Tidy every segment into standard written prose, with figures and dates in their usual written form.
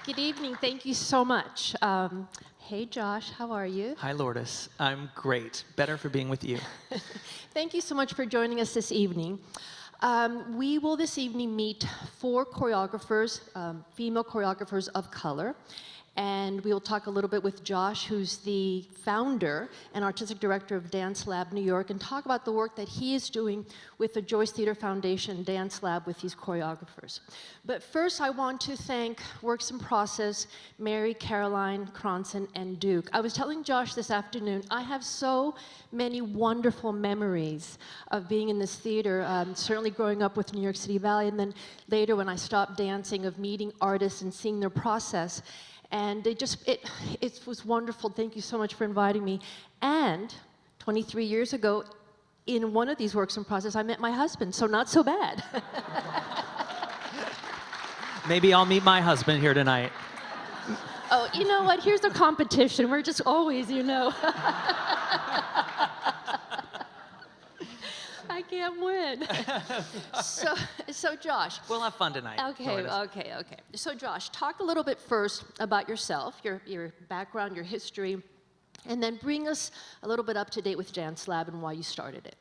Good evening. Thank you so much. Hey, Josh, how are you? Hi, Lourdes. I'm great. Better for being with you. Thank you so much for joining us this evening. We will this evening meet 4 choreographers, female choreographers of color. And we will talk a little bit with Josh, who's the founder and artistic director of Dance Lab New York, and talk about the work that he is doing with the Joyce Theater Foundation Dance Lab with these choreographers. But first, I want to thank Works in Process, Mary, Caroline, Cronson, and Duke. I was telling Josh this afternoon, I have so many wonderful memories of being in this theater, certainly growing up with New York City Ballet, and then later when I stopped dancing, of meeting artists and seeing their process. And it was wonderful. Thank you so much for inviting me. And 23 years ago, in one of these works in process, I met my husband, so not so bad. Maybe I'll meet my husband here tonight. Oh, you know what? Here's a competition. We're just always, you know. I can't win. So Josh. We'll have fun tonight. Okay. So Josh, talk a little bit first about yourself, your background, your history, and then bring us a little bit up to date with Dance Lab and why you started it.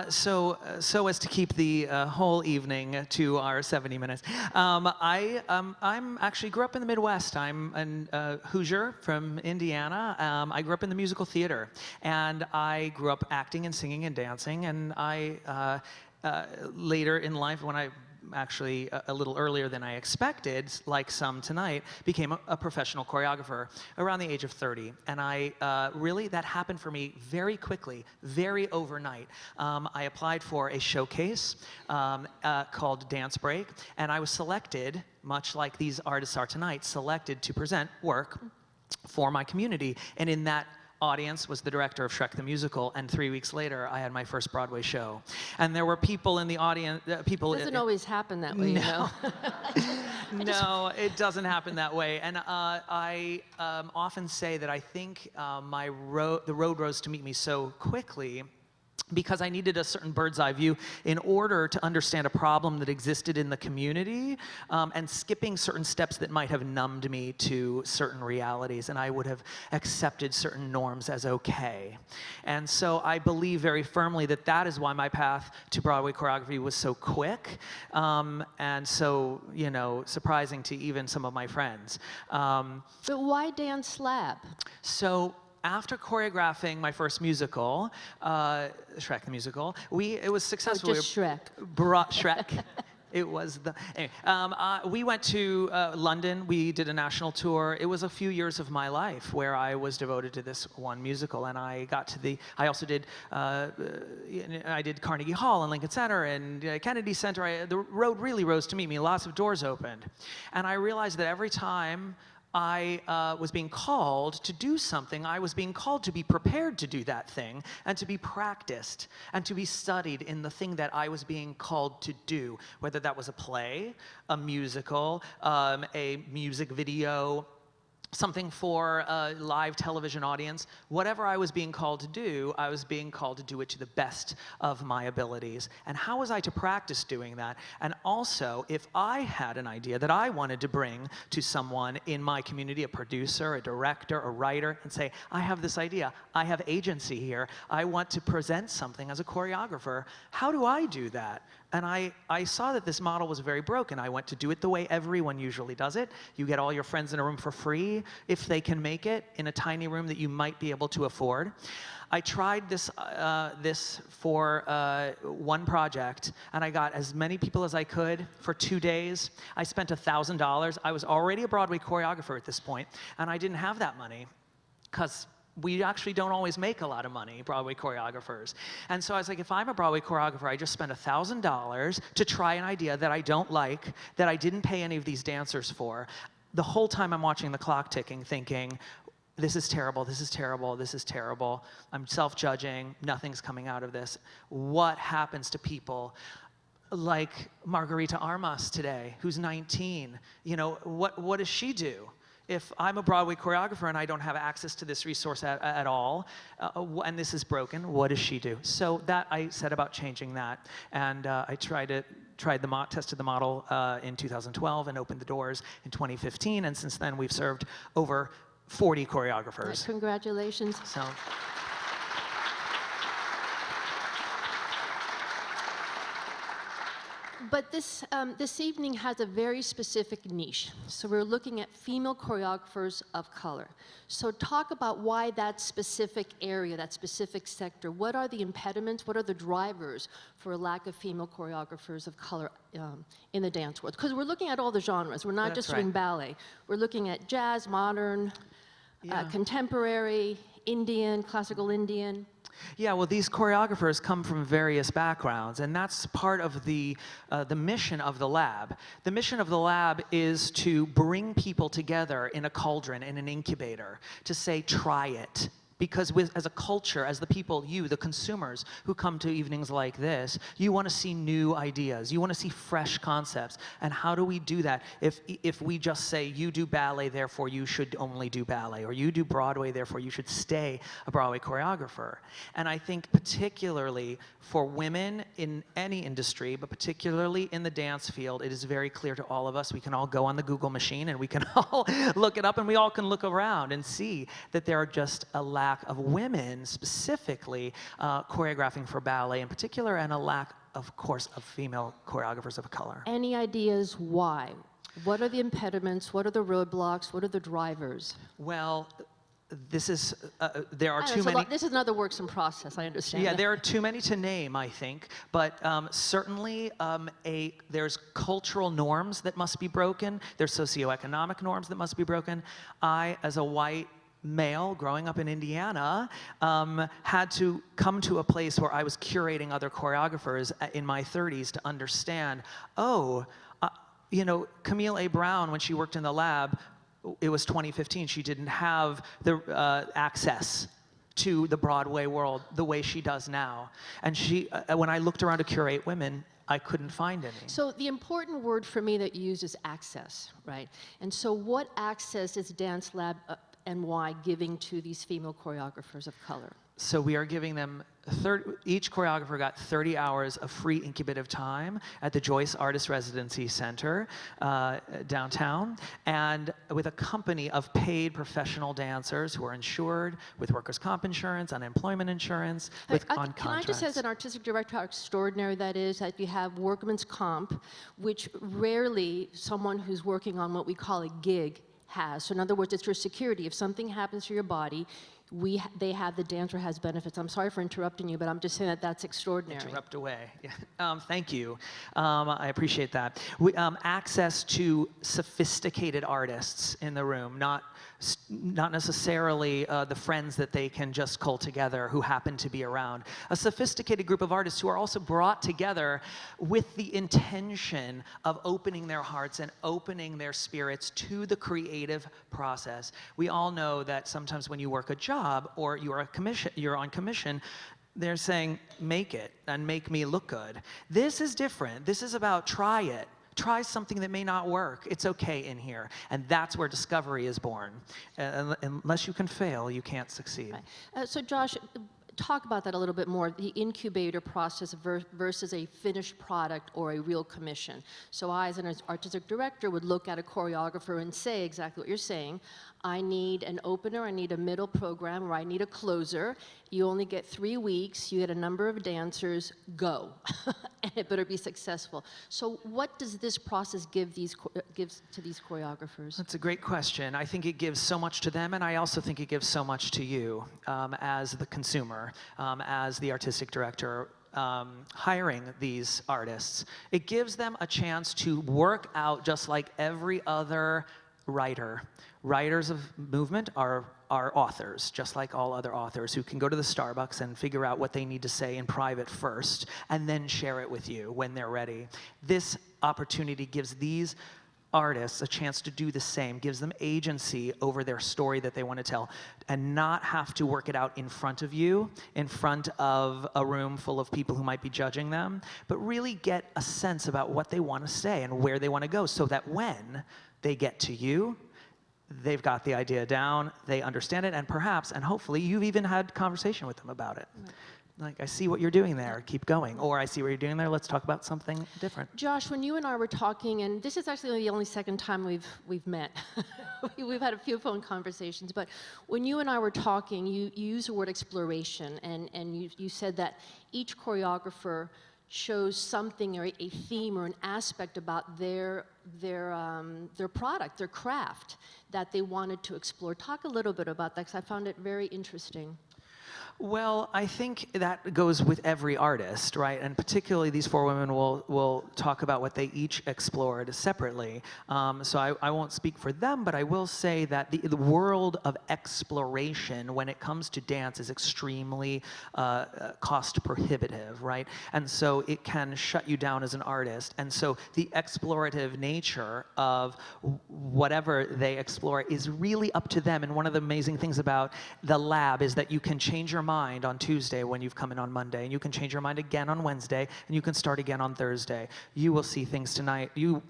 So as to keep the whole evening to our 70 minutes, I'm actually grew up in the Midwest. I'm a Hoosier from Indiana. I grew up in the musical theater, and I grew up acting and singing and dancing. And I later in life, when I actually a little earlier than I expected, like some tonight, became a professional choreographer around the age of 30. And really, that happened for me very quickly, very overnight. I applied for a showcase called Dance Break, and I was selected, much like these artists are tonight, selected to present work for my community. And in that audience was the director of Shrek the Musical, and 3 weeks later I had my first Broadway show. And there were people in the audience, It doesn't always happen that way, you know. No, it doesn't happen that way. And I often say that I think the road rose to meet me so quickly because I needed a certain bird's eye view in order to understand a problem that existed in the community, and skipping certain steps that might have numbed me to certain realities, and I would have accepted certain norms as okay. And so I believe very firmly that that is why my path to Broadway choreography was so quick, and so, you know, surprising to even some of my friends. But why Dance Lab? So after choreographing my first musical, Shrek the Musical, it was successful. Oh, just Shrek. Shrek. It was the, anyway, we went to London. We did a national tour. It was a few years of my life where I was devoted to this one musical, and I also did, I did Carnegie Hall and Lincoln Center and Kennedy Center. The road really rose to meet me. Lots of doors opened, and I realized that every time I was being called to do something, I was being called to be prepared to do that thing and to be practiced and to be studied in the thing that I was being called to do, whether that was a play, a musical, a music video, something for a live television audience. Whatever I was being called to do, I was being called to do it to the best of my abilities. And how was I to practice doing that? And also, if I had an idea that I wanted to bring to someone in my community, a producer, a director, a writer, and say, I have this idea, I have agency here, I want to present something as a choreographer, how do I do that? And I saw that this model was very broken. I went to do it the way everyone usually does it. You get all your friends in a room for free, if they can make it, in a tiny room that you might be able to afford. I tried this for one project, and I got as many people as I could for 2 days. I spent $1,000. I was already a Broadway choreographer at this point, and I didn't have that money because we actually don't always make a lot of money, Broadway choreographers. And so I was like, if I'm a Broadway choreographer, I just spent $1,000 to try an idea that I don't like, that I didn't pay any of these dancers for. The whole time I'm watching the clock ticking, thinking, this is terrible, this is terrible, this is terrible. I'm self-judging, nothing's coming out of this. What happens to people like Margarita Armas today, who's 19? You know, what does she do? If I'm a Broadway choreographer and I don't have access to this resource at all, and this is broken, what does she do? So that I set about changing that, and I try to tested the model in 2012 and opened the doors in 2015, and since then we've served over 40 choreographers. Congratulations. So. But this evening has a very specific niche. So we're looking at female choreographers of color. So talk about why that specific area, that specific sector. What are the impediments? What are the drivers for a lack of female choreographers of color in the dance world? Because we're looking at all the genres. We're not just doing ballet. We're looking at jazz, modern, contemporary, Indian, classical Indian. Yeah, well, these choreographers come from various backgrounds, and that's part of the mission of the lab. The mission of the lab is to bring people together in a cauldron, in an incubator, to say, try it. Because as a culture, as the people, you, the consumers who come to evenings like this, you want to see new ideas. You want to see fresh concepts. And how do we do that if we just say, you do ballet, therefore you should only do ballet, or you do Broadway, therefore you should stay a Broadway choreographer? And I think particularly for women in any industry, but particularly in the dance field, it is very clear to all of us. We can all go on the Google machine and we can all look it up, and we all can look around and see that there are just a lack of women specifically choreographing for ballet in particular, and a lack, of course, of female choreographers of color. Any ideas why? What are the impediments? What are the roadblocks? What are the drivers? Well, this is, there are too many. This is another works in process, I understand. Yeah, there are too many to name, I think. But certainly there's cultural norms that must be broken. There's socioeconomic norms that must be broken. I, as a white male growing up in Indiana, had to come to a place where I was curating other choreographers in my 30s to understand, you know, Camille A. Brown, when she worked in the lab, it was 2015, she didn't have the access to the Broadway world the way she does now. And she, when I looked around to curate women, I couldn't find any. So the important word for me that you use is access, right? And so what access is Dance Lab and why giving to these female choreographers of color? So we are giving them, each choreographer got 30 hours of free incubative time at the Joyce Artist Residency Center downtown, and with a company of paid professional dancers who are insured with workers' comp insurance, unemployment insurance, on contracts. Can I just say, as an artistic director, how extraordinary that is, that you have workman's comp, which rarely someone who's working on what we call a gig has. So in other words, it's your security. If something happens to your body, the dancer has benefits. I'm sorry for interrupting you, but I'm just saying that that's extraordinary. Interrupt away. Yeah. Thank you. I appreciate that. Access to sophisticated artists in the room, not necessarily the friends that they can just cull together who happen to be around. A sophisticated group of artists who are also brought together with the intention of opening their hearts and opening their spirits to the creative process. We all know that sometimes when you work a job or you're on commission, they're saying, make it and make me look good. This is different. This is about try it. Try something that may not work. It's okay in here. And that's where discovery is born. Unless you can fail, you can't succeed. Right. So Josh, talk about that a little bit more, the incubator process versus a finished product or a real commission. So I, as an artistic director, would look at a choreographer and say exactly what you're saying. I need an opener, I need a middle program, or I need a closer. You only get 3 weeks, you get a number of dancers, go. And it better be successful. So what does this process gives to these choreographers? That's a great question. I think it gives so much to them, and I also think it gives so much to you as the consumer, as the artistic director, hiring these artists. It gives them a chance to work out just like every other writer. Writers of movement are authors, just like all other authors, who can go to the Starbucks and figure out what they need to say in private first, and then share it with you when they're ready. This opportunity gives these artists a chance to do the same, gives them agency over their story that they want to tell, and not have to work it out in front of you, in front of a room full of people who might be judging them, but really get a sense about what they want to say and where they want to go, so that when they get to you, they've got the idea down, they understand it, and perhaps, and hopefully, you've even had conversation with them about it. Like, I see what you're doing there, keep going. Or I see what you're doing there, let's talk about something different. Josh, when you and I were talking, and this is actually the only second time we've met. We've had a few phone conversations, but when you and I were talking, you used the word exploration, and you said that each choreographer chose something or a theme or an aspect about their product, their craft, that they wanted to explore. Talk a little bit about that, because I found it very interesting. Well, I think that goes with every artist, right? And particularly these four women will talk about what they each explored separately. So I won't speak for them, but I will say that the world of exploration when it comes to dance is extremely cost prohibitive, right? And so it can shut you down as an artist. And so the explorative nature of whatever they explore is really up to them. And one of the amazing things about the lab is that you can change your mind on Tuesday when you've come in on Monday, and you can change your mind again on Wednesday, and you can start again on Thursday. You will see things tonight. You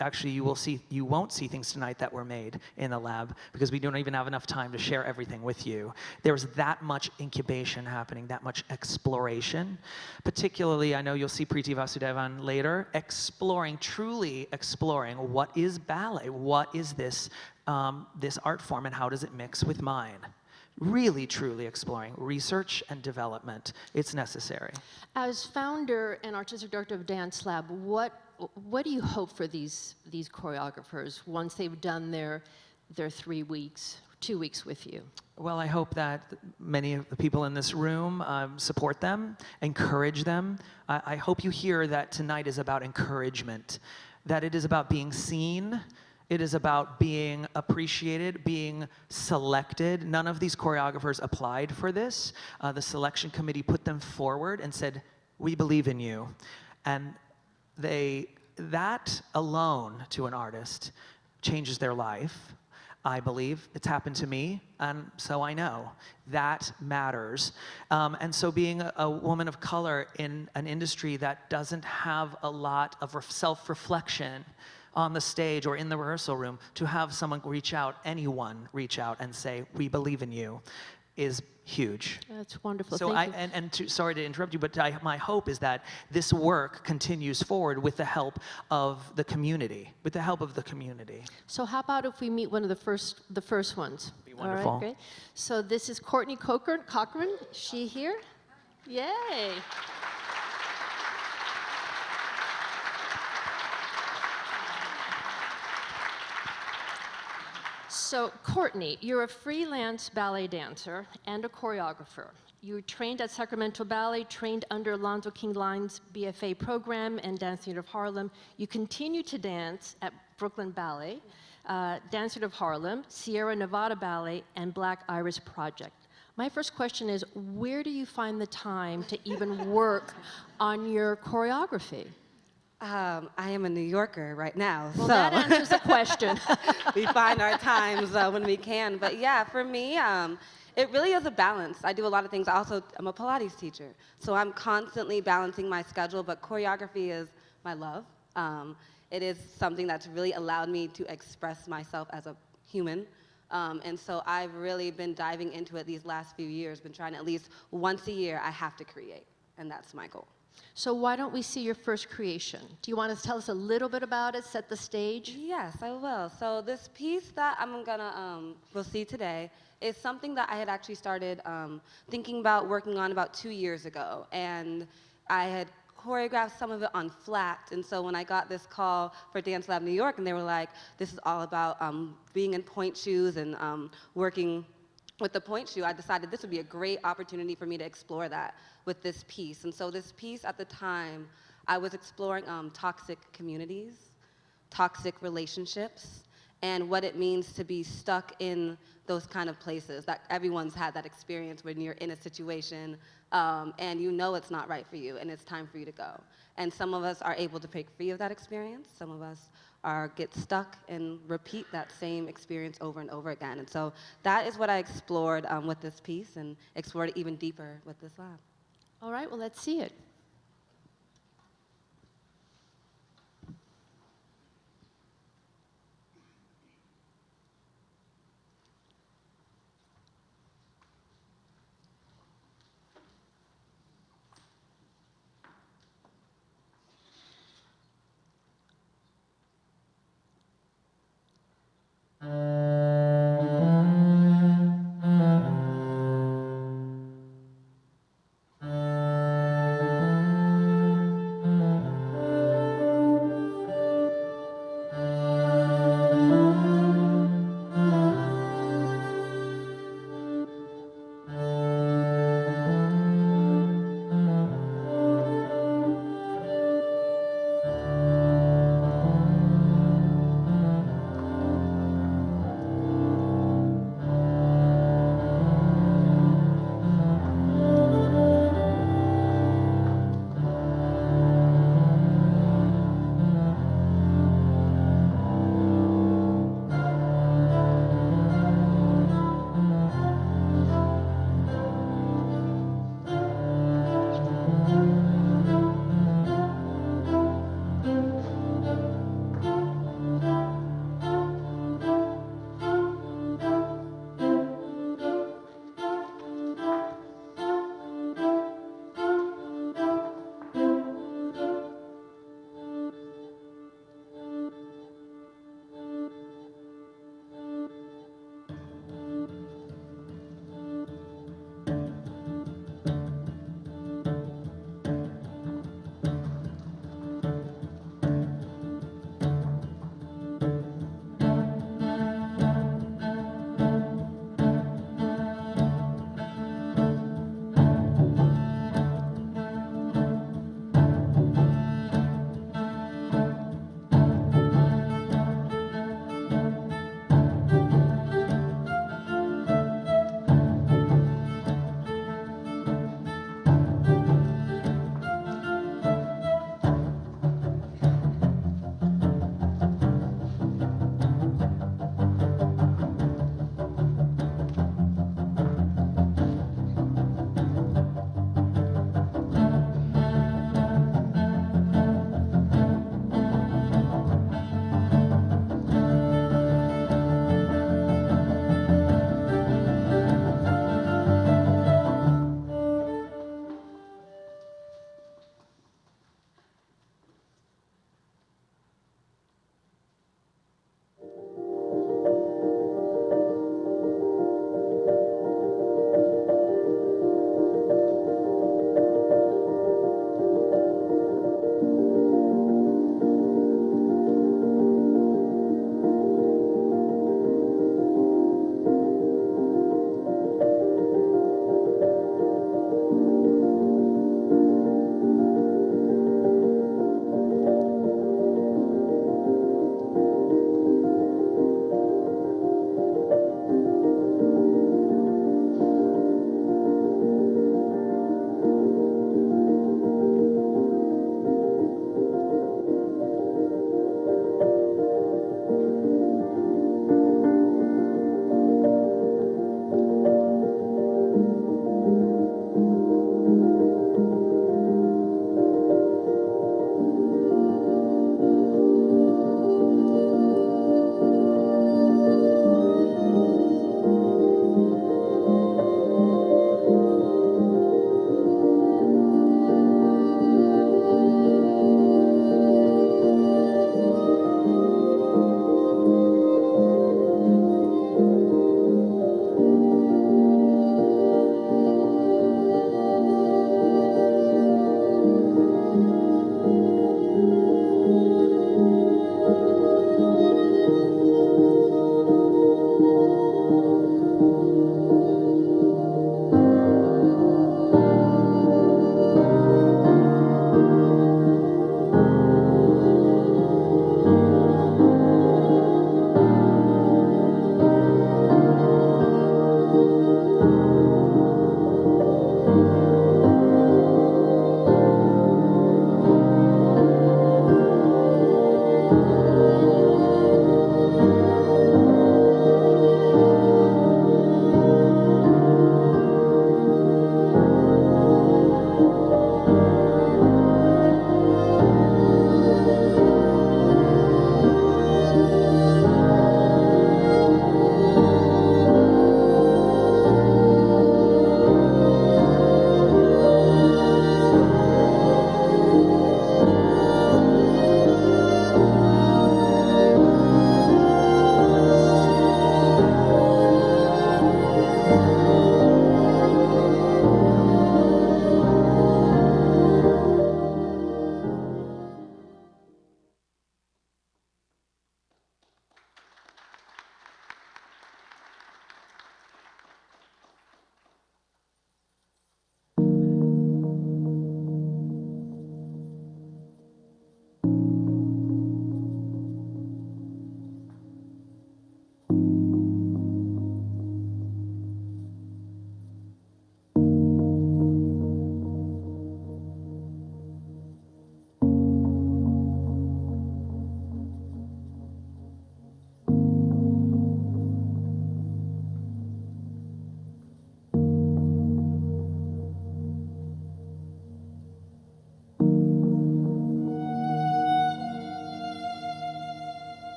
won't see things tonight that were made in the lab, because we don't even have enough time to share everything with you. There's that much incubation happening, that much exploration. Particularly, I know you'll see Preeti Vasudevan later, truly exploring what is ballet, what is this art form, and how does it mix with mine? Really, truly exploring research and development. It's necessary. As founder and artistic director of Dance Lab, what do you hope for these choreographers once they've done their 3 weeks, 2 weeks with you? Well, I hope that many of the people in this room support them, encourage them. I hope you hear that tonight is about encouragement, that it is about being seen. It is about being appreciated, being selected. None of these choreographers applied for this. The selection committee put them forward and said, "We believe in you." And that alone to an artist changes their life. I believe it's happened to me, and so I know that matters. And so being a woman of color in an industry that doesn't have a lot of self-reflection on the stage or in the rehearsal room, to have someone anyone reach out and say, "We believe in you," is huge. That's wonderful. So Thank you. sorry to interrupt you, but my hope is that this work continues forward with the help of the community, So how about if we meet one of the first ones? Be wonderful. All right, great. So this is Courtney Cochran. Is she here? Yay. So, Courtney, you're a freelance ballet dancer and a choreographer. You trained at Sacramento Ballet, trained under Alonzo King Line's BFA program and Dance Unit of Harlem. You continue to dance at Brooklyn Ballet, Dance Unit of Harlem, Sierra Nevada Ballet, and Black Iris Project. My first question is, where do you find the time to even work on your choreography? I am a New Yorker right now, Well, so that answers the question. we find our times when we can. But yeah, for me, it really is a balance. I do a lot of things. I'm a Pilates teacher, so I'm constantly balancing my schedule, but choreography is my love. It is something that's really allowed me to express myself as a human. And so I've really been diving into it these last few years, been trying at least once a year, I have to create, and that's my goal. So why don't we see your first creation? Do you want to tell us a little bit about it, set the stage? Yes, I will. So this piece that we'll see today is something that I had actually started thinking about working on about 2 years ago. And I had choreographed some of it on flat. And so when I got this call for Dance Lab New York, and they were like, this is all about being in point shoes and working with the point shoe, I decided this would be a great opportunity for me to explore that with this piece. And so this piece at the time, I was exploring toxic communities, toxic relationships, and what it means to be stuck in those kind of places. That everyone's had that experience when you're in a situation and you know it's not right for you and it's time for you to go. And some of us are able to break free of that experience. Some of us get stuck and repeat that same experience over and over again. And so that is what I explored with this piece, and explored it even deeper with this lab. All right, well, let's see it.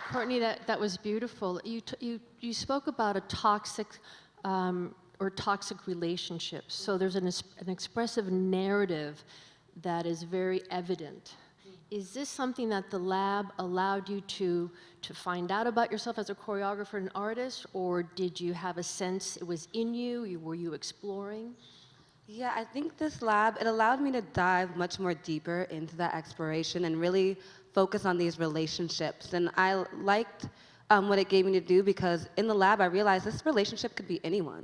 Courtney, that was beautiful. You spoke about a toxic or toxic relationships. So there's an expressive narrative that is very evident. Is this something that the lab allowed you to find out about yourself as a choreographer and artist, or did you have a sense it was in you? Were you exploring? Yeah, I think this lab, it allowed me to dive much more deeper into that exploration and really focus on these relationships. And I liked what it gave me to do, because in the lab I realized this relationship could be anyone.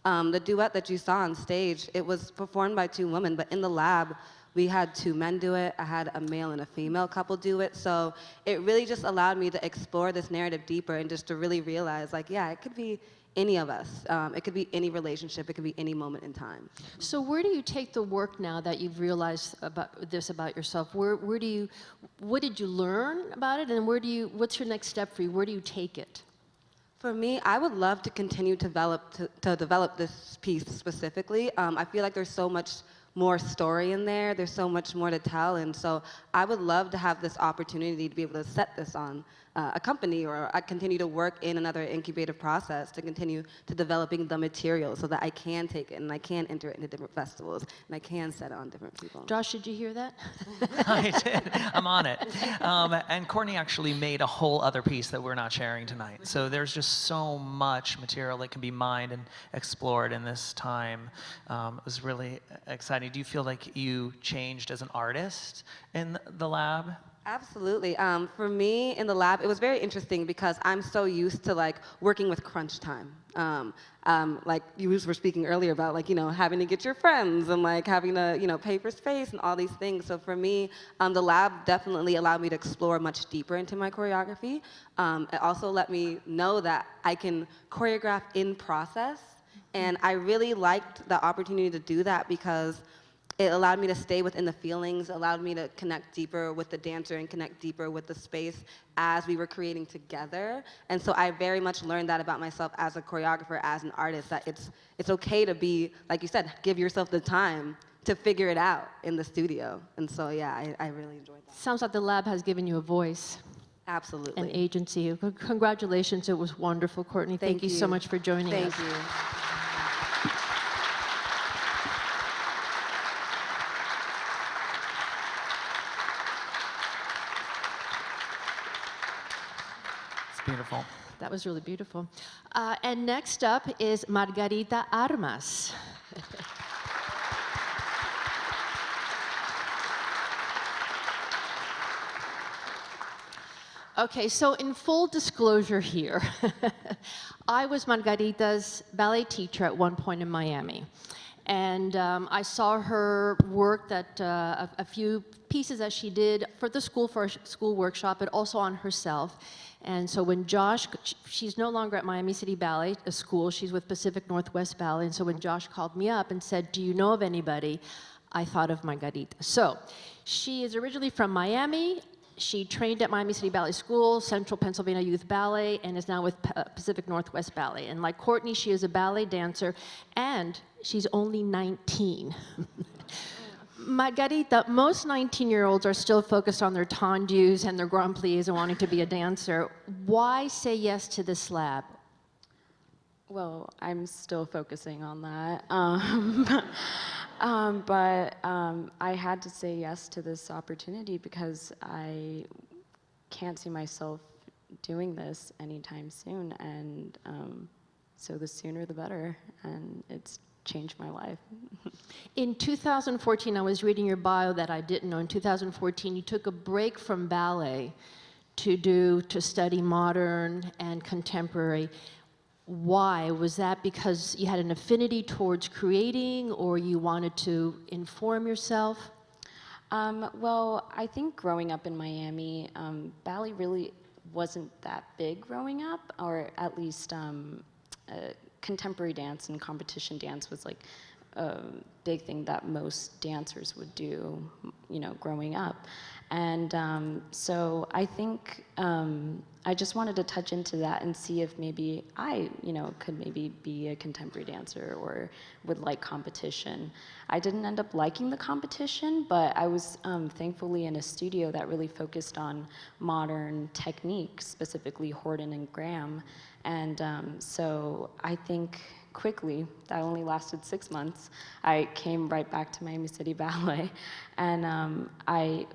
The duet that you saw on stage, it was performed by two women, but in the lab we had two men do it. I had a male and a female couple do it. So it really just allowed me to explore this narrative deeper and just to really realize, like, yeah, it could be any of us. It could be any relationship. It could be any moment in time. So where do you take the work now that you've realized about yourself? What did you learn about it, and what's your next step for you? Where do you take it? For me, I would love to continue to develop this piece specifically. I feel like there's so much more story in there. There's so much more to tell, and so I would love to have this opportunity to be able to set this on a company, or I continue to work in another incubative process to continue to developing the material so that I can take it and I can enter it into different festivals and I can set it on different people. Josh, did you hear that? I did. I'm on it. And Courtney actually made a whole other piece that we're not sharing tonight. So there's just so much material that can be mined and explored in this time. It was really exciting. Do you feel like you changed as an artist in the lab? Absolutely. For me in the lab, it was very interesting because I'm so used to like working with crunch time. Like you were speaking earlier about, like, you know, having to get your friends and like having to, you know, pay for space and all these things. So for me, the lab definitely allowed me to explore much deeper into my choreography. It also let me know that I can choreograph in process. And I really liked the opportunity to do that because it allowed me to stay within the feelings, allowed me to connect deeper with the dancer and connect deeper with the space as we were creating together. And so I very much learned that about myself as a choreographer, as an artist, that it's okay to be, like you said, give yourself the time to figure it out in the studio. And so, yeah, I really enjoyed that. Sounds like the lab has given you a voice. Absolutely. An agency. Congratulations, it was wonderful, Courtney. Thank you so much for joining us. Thank you. Beautiful. That was really beautiful. And next up is Margarita Armas. Okay, so in full disclosure here, I was Margarita's ballet teacher at one point in Miami. And I saw her work that a few pieces that she did for the school, for a school workshop, but also on herself. And so when Josh, she's no longer at Miami City Ballet, a school, she's with Pacific Northwest Ballet. And so when Josh called me up and said, do you know of anybody? I thought of Margarita. So she is originally from Miami. She trained at Miami City Ballet School, Central Pennsylvania Youth Ballet, and is now with Pacific Northwest Ballet. And like Courtney, she is a ballet dancer, and she's only 19. Margarita, most 19-year-olds are still focused on their tendus and their grand pliés and wanting to be a dancer. Why say yes to this lab? Well, I'm still focusing on that. But I had to say yes to this opportunity because I can't see myself doing this anytime soon. And so the sooner the better. And it's changed my life. In 2014, I was reading your bio that I didn't know. In 2014, you took a break from ballet to study modern and contemporary. Why? Was that because you had an affinity towards creating, or you wanted to inform yourself? Well, I think growing up in Miami, ballet really wasn't that big growing up, or at least contemporary dance and competition dance was like a big thing that most dancers would do, you know, growing up. And so I think I just wanted to touch into that and see if maybe I, could maybe be a contemporary dancer or would like competition. I didn't end up liking the competition, but I was thankfully in a studio that really focused on modern techniques, specifically Horton and Graham. And so I think quickly, that only lasted 6 months, I came right back to Miami City Ballet. And I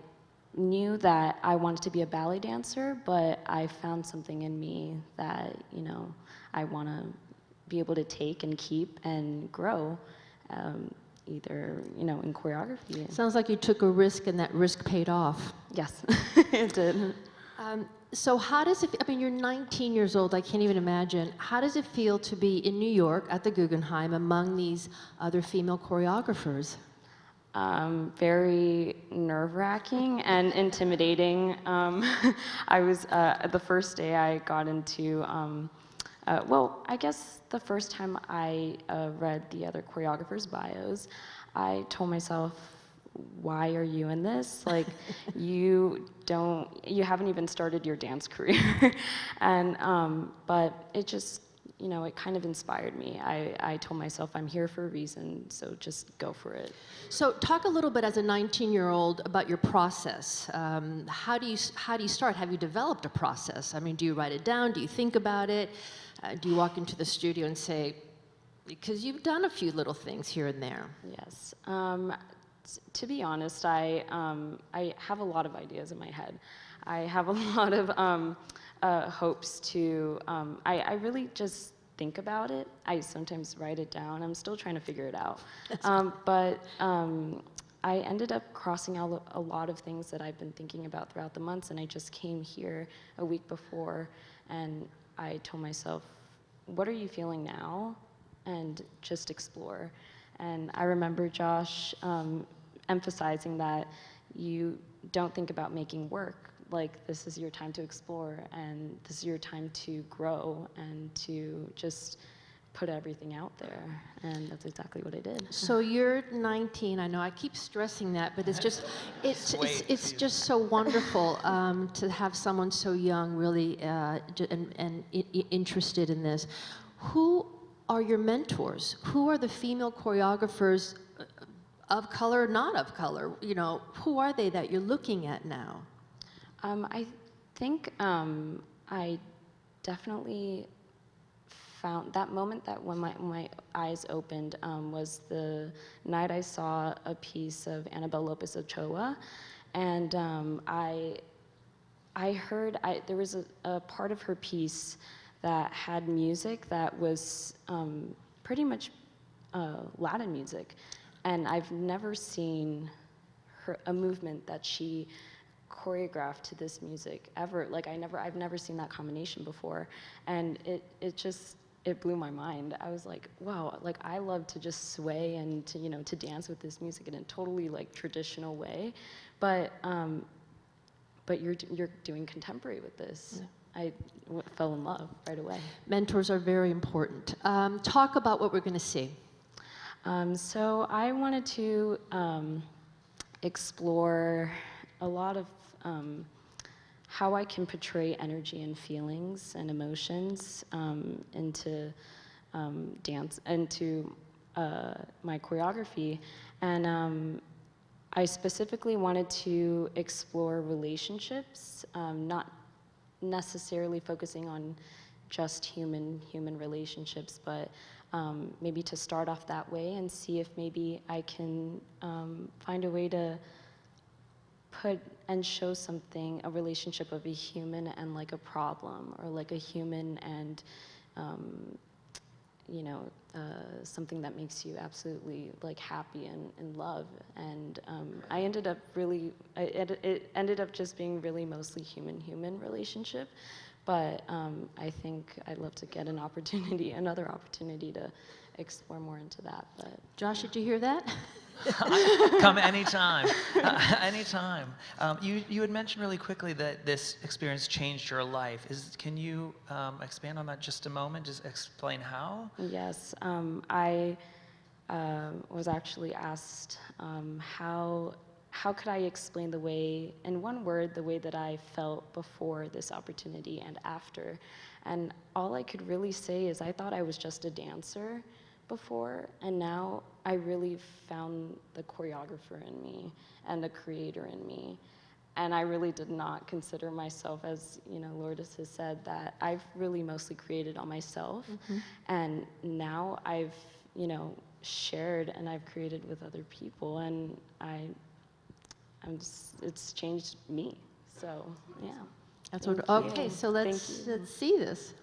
knew that I wanted to be a ballet dancer, but I found something in me that, I want to be able to take and keep and grow, either, in choreography. Sounds like you took a risk and that risk paid off. Yes, it did. So how does it, you're 19 years old, I can't even imagine. How does it feel to be in New York at the Guggenheim among these other female choreographers? Very nerve-wracking and intimidating. I was, the first day I got into, I guess the first time I read the other choreographers' bios, I told myself, why are you in this? Like, you haven't even started your dance career. And, but it just, it kind of inspired me. I told myself, I'm here for a reason, so just go for it. So talk a little bit as a 19-year-old about your process. How do you start? Have you developed a process? Do you write it down? Do you think about it? Do you walk into the studio and say, because you've done a few little things here and there. Yes. To be honest, I have a lot of ideas in my head. I have a lot of hopes to, I really just think about it. I sometimes write it down. I'm still trying to figure it out. But I ended up crossing out a lot of things that I've been thinking about throughout the months, and I just came here a week before, and I told myself, what are you feeling now? And just explore. And I remember Josh emphasizing that you don't think about making work. Like, this is your time to explore, and this is your time to grow and to just put everything out there. And that's exactly what I did. So you're 19. I know I keep stressing that, but it's just it's just so wonderful to have someone so young really interested in this. Who are your mentors? Who are the female choreographers of color, not of color? Who are they that you're looking at now? I think I definitely found that moment that when my eyes opened was the night I saw a piece of Annabelle Lopez Ochoa, and I heard there was a part of her piece that had music that was pretty much Latin music, and I've never seen a movement that she choreographed to this music ever. Like, I've never seen that combination before, and it blew my mind. I was like, wow, like, I love to just sway and to dance with this music in a totally like traditional way, but you're doing contemporary with this. Yeah. I fell in love right away. Mentors are very important. Talk about what we're going to see. So I wanted to explore a lot of how I can portray energy and feelings and emotions into dance, into my choreography. And I specifically wanted to explore relationships, not necessarily focusing on just human relationships, but maybe to start off that way and see if maybe I can find a way to put and show something, a relationship of a human and like a problem, or like a human and something that makes you absolutely like happy and in love. And I ended up really, it ended up just being really mostly human relationship. But I think I'd love to get another opportunity to explore more into that. But Josh, did you hear that? Come anytime, anytime. You had mentioned really quickly that this experience changed your life. Can you expand on that just a moment? Just explain how? Yes, I was actually asked how how could I explain the way, in one word, the way that I felt before this opportunity and after? And all I could really say is I thought I was just a dancer before, and now I really found the choreographer in me and the creator in me. And I really did not consider myself, as Lourdes has said, that I've really mostly created on myself. And now I've, shared and I've created with other people, and it's changed me. So yeah. That's Thank what. you. Okay, so Thank let's you. see this.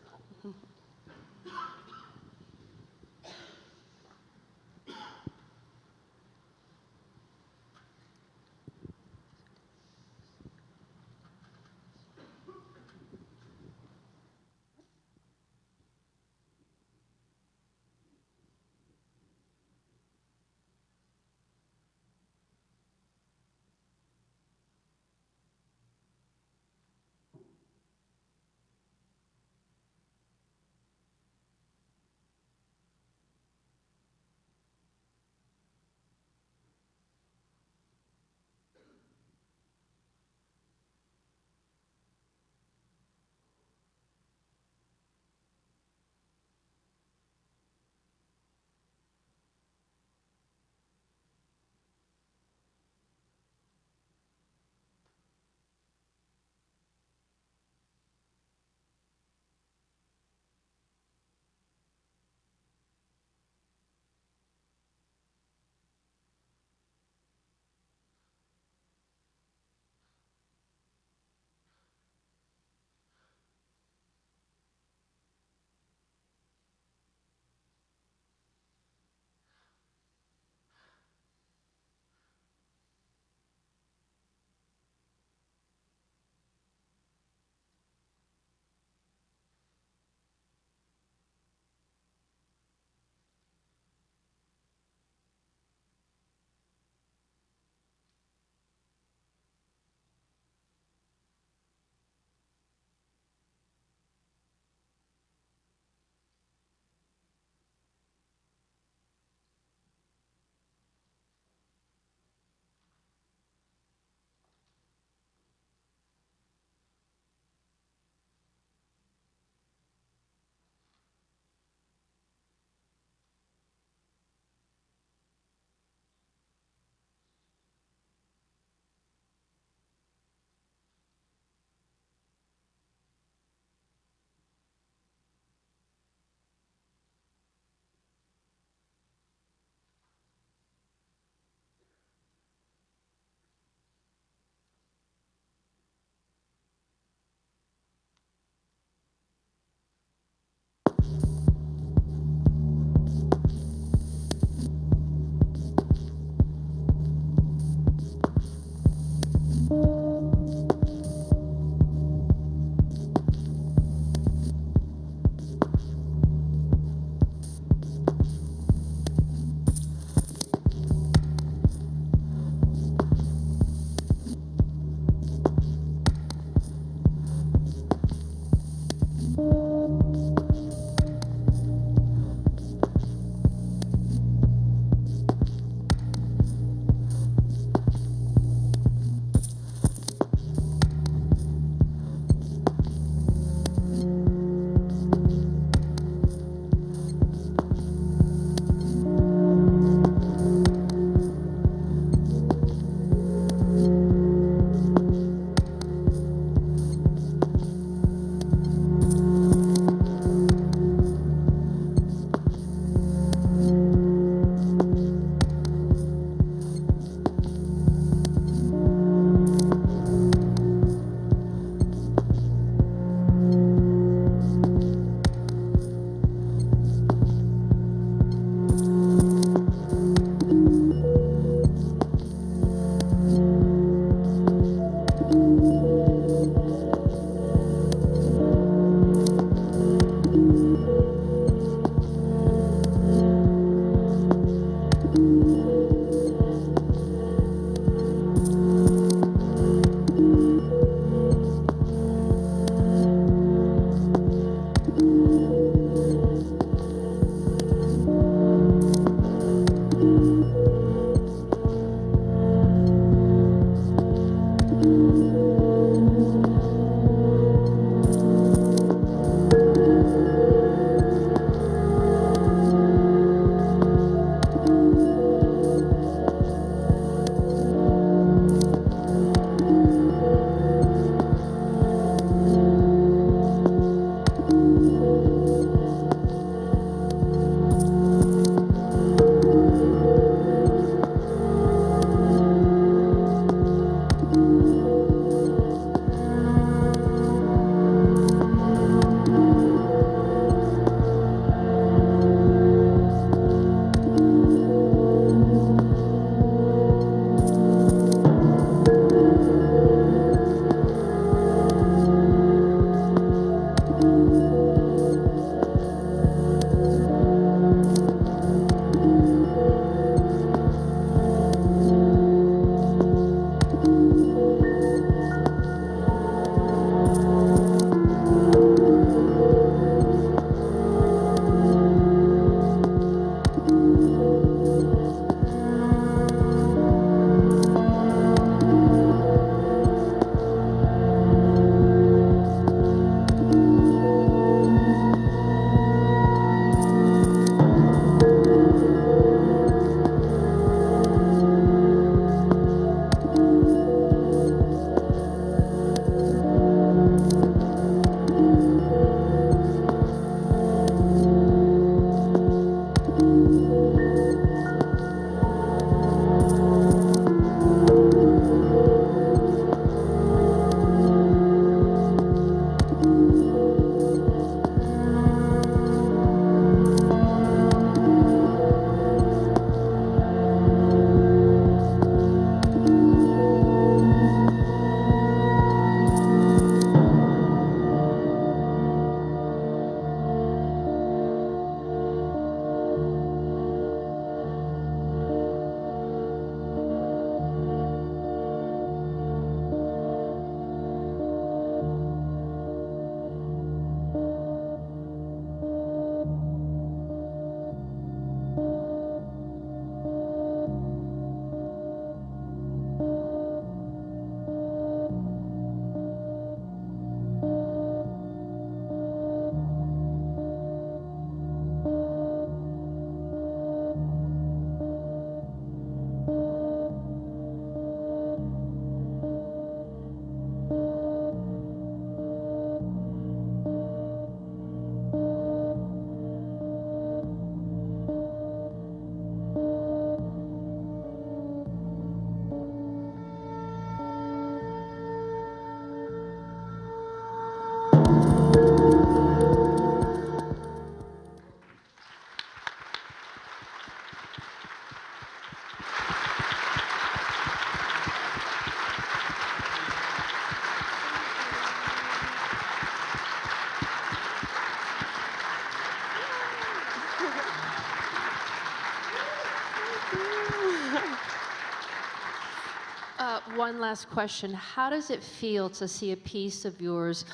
One last question. How does it feel to see a piece of yours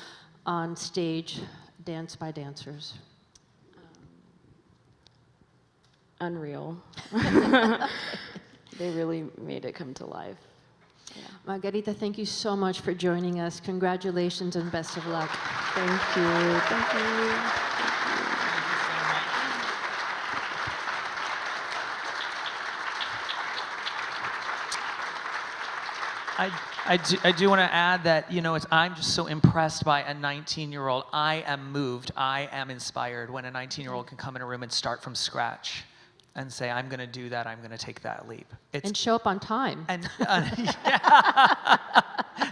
on stage, danced by dancers? Unreal. They really made it come to life. Yeah. Margarita, thank you so much for joining us. Congratulations and best of luck. Thank you. Thank you. I do want to add that, you know, I'm just so impressed by a 19-year-old. I am moved, I am inspired when a 19-year-old can come in a room and start from scratch and say, I'm going to do that, I'm going to take that leap. And show up on time. And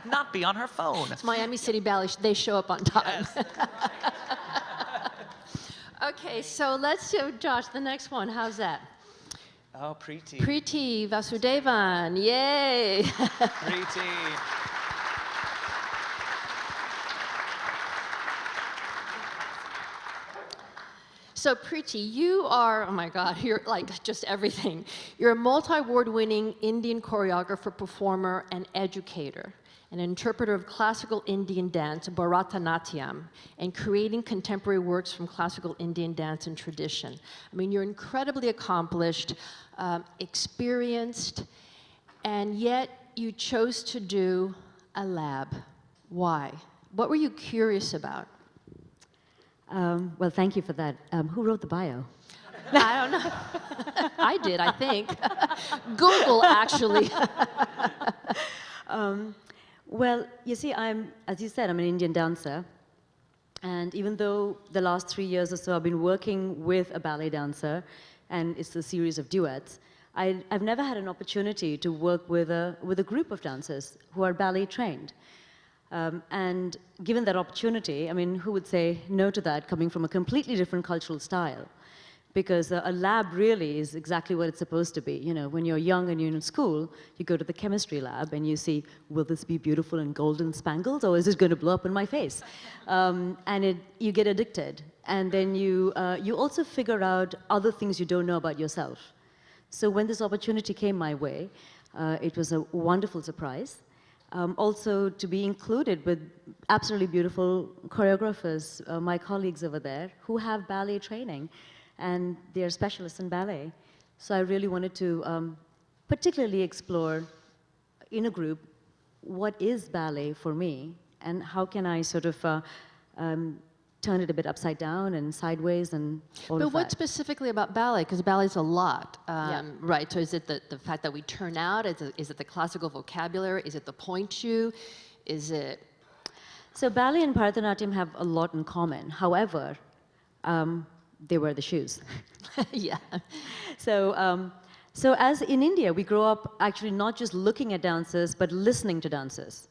not be on her phone. It's Miami City Ballet, they show up on time. Yes. Okay, so let's do, Josh, the next one. How's that? Oh, Preeti. Preeti Vasudevan, yay! Preeti. So Preeti, you are, oh my God, you're like just everything. You're a multi-award winning Indian choreographer, performer, and educator, an interpreter of classical Indian dance, Bharatanatyam, and creating contemporary works from classical Indian dance and tradition. I mean, you're incredibly accomplished, experienced, and yet you chose to do a lab. Why? What were you curious about? Well, thank you for that. Who wrote the bio? I don't know. I did, I think. Google, actually. Well, you see, as you said, I'm an Indian dancer. And even though the last 3 years or so I've been working with a ballet dancer, and it's a series of duets, I've never had an opportunity to work with a group of dancers who are ballet trained. And given that opportunity, I mean, who would say no to that coming from a completely different cultural style? Because a lab really is exactly what it's supposed to be. You know, when you're young and you're in school, you go to the chemistry lab and you see, will this be beautiful and golden spangles, or is this going to blow up in my face? And you get addicted. And then you also figure out other things you don't know about yourself. So when this opportunity came my way, it was a wonderful surprise. Also to be included with absolutely beautiful choreographers, my colleagues over there, who have ballet training, and they're specialists in ballet. So I really wanted to particularly explore in a group what is ballet for me, and how can I sort of turn it a bit upside down and sideways and all of that. But what specifically about ballet? Because ballet's a lot, Yeah. right? So is it the fact that we turn out? Is it the classical vocabulary? Is it the point shoe? Is it? So ballet and Bharatanatyam have a lot in common. However, they wear the shoes. Yeah. So as in India, we grow up actually not just looking at dancers, but listening to dancers.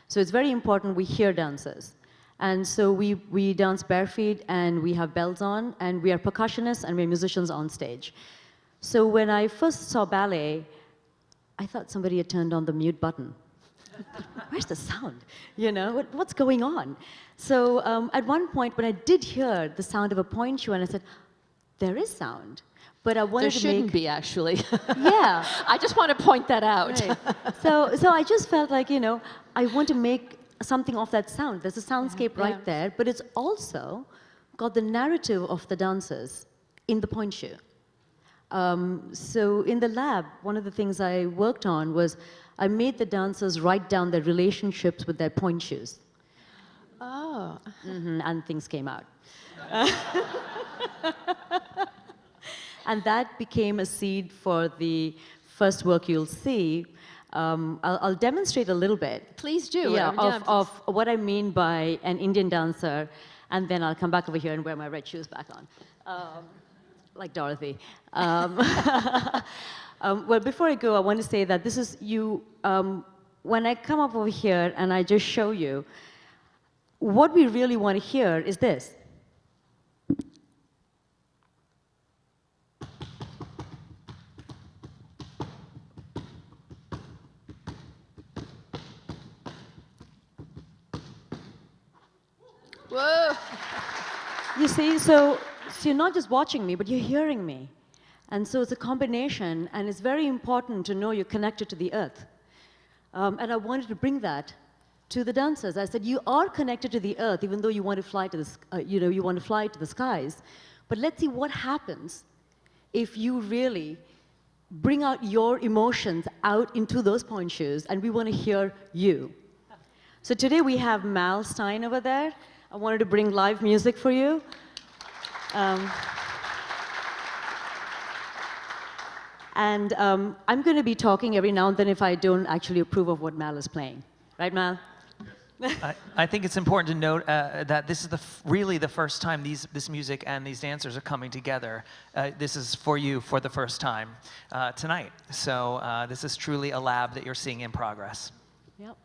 So it's very important we hear dancers. And so we dance bare feet, and we have bells on, and we are percussionists, and we're musicians on stage. So when I first saw ballet, I thought somebody had turned on the mute button. Where's the sound? You know, what's going on? So at one point, when I did hear the sound of a point shoe, and I said, there is sound. But I wanted There to make... shouldn't be, actually. Yeah. I just want to point that out. Right. So I just felt like, you know, I want to make something of that sound. There's a soundscape right there, but it's also got the narrative of the dancers in the point shoe. So in the lab, one of the things I worked on was I made the dancers write down their relationships with their point shoes. Oh. And things came out. And that became a seed for the first work you'll see. I'll demonstrate a little bit. Please do. Yeah, of what I mean by an Indian dancer, and then I'll come back over here and wear my red shoes back on, like Dorothy. Well, before I go, I want to say that this is you. When I come up over here and I just show you, what we really want to hear is this. Whoa. You see, so you're not just watching me, but you're hearing me. And so it's a combination, and it's very important to know you're connected to the earth. And I wanted to bring that to the dancers. I said, you are connected to the earth, even though you want to fly to the, you want to fly to the skies. But let's see what happens if you really bring out your emotions out into those point shoes, and we want to hear you. So today we have Mal Stein over there. I wanted to bring live music for you. And I'm going to be talking every now and then if I don't actually approve of what Mal is playing. Right, Mal? I think it's important to note that this is really the first time this music and these dancers are coming together. This is for you for the first time tonight. So this is truly a lab that you're seeing in progress. Yep.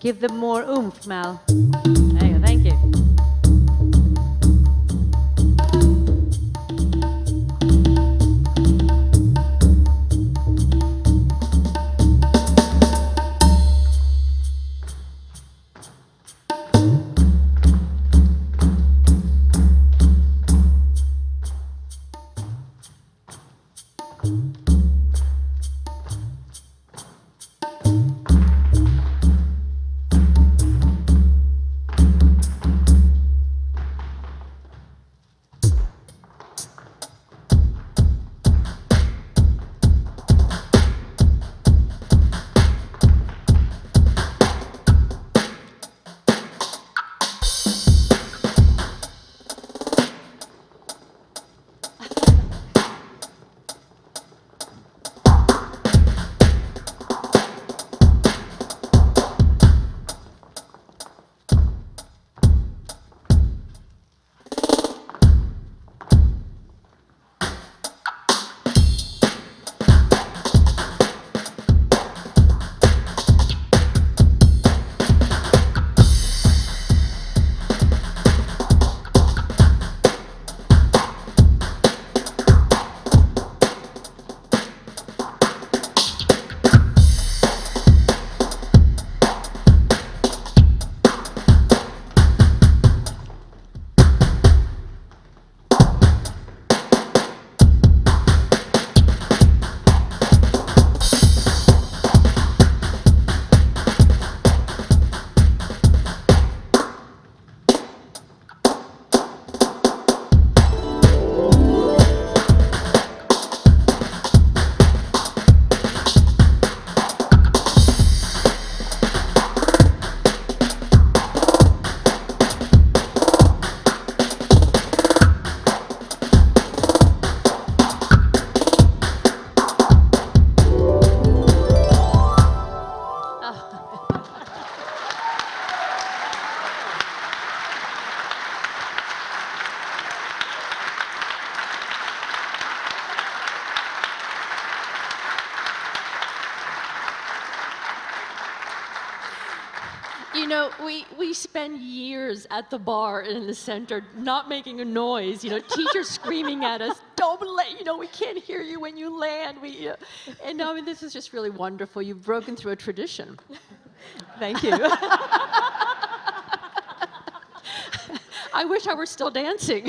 Give them more oomph, Mal. There you go, thank you. You know, we spend years at the bar in the center not making a noise, teachers screaming at us, don't let, we can't hear you when you land. And I mean, this is just really wonderful. You've broken through a tradition. Thank you. I wish I were still dancing.